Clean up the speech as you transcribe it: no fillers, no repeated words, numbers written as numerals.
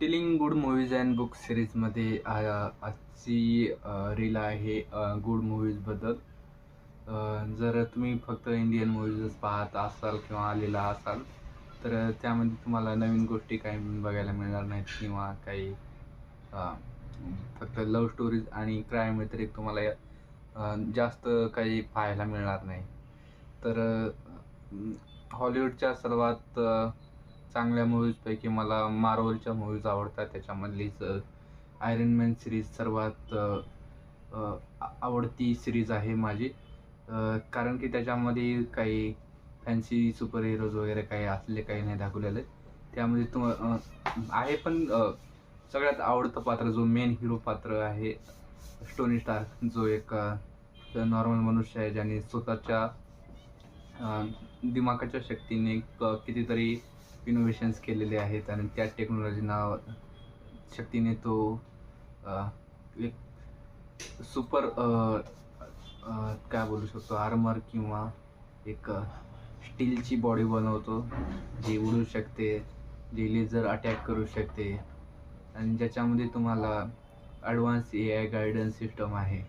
Telling good movies and book सिरीजमध्ये आजची reel आहे गुड मूव्हीजबद्दल. जर तुम्ही फक्त इंडियन मूव्हीजच पाहत असाल किंवा आलेला असाल तर त्यामध्ये तुम्हाला नवीन गोष्टी काही बघायला मिळणार नाहीत किंवा काही अ, फक्त लव्ह स्टोरीज आणि क्राईम व्यतिरिक्त तुम्हाला जास्त काही पाहायला मिळणार नाही. तर हॉलिवूडच्या सर्वात चांगल्या मूव्हीजपैकी मला मार्वलच्या मूव्हीज आवडतात. त्याच्यामधलीच आयरन मॅन सिरीज सर्वात आवडती सिरीज आहे माझी. कारण की त्याच्यामध्ये काही फॅन्सी सुपर हिरोज वगैरे काही असले काही नाही दाखवलेले. त्यामध्ये आहे पण सगळ्यात आवडतं पात्र जो मेन हिरो पात्र आहे टोनी स्टार्क, जो एक नॉर्मल मनुष्य आहे ज्याने स्वतःच्या दिमागाच्या शक्तीने कितीतरी इनोव्हेशन्स केलेले आहेत आणि त्या टेक्नॉलॉजी शक्तीने तो अ, एक सुपर काय बोलू शकतो आर्मर किंवा एक स्टीलची बॉडी बनवतो, जी उडू शकते, जी लेझर अटॅक करू शकते आणि ज्याच्यामध्ये तुम्हाला ॲडव्हान्स AI गायडन्स सिस्टम आहे.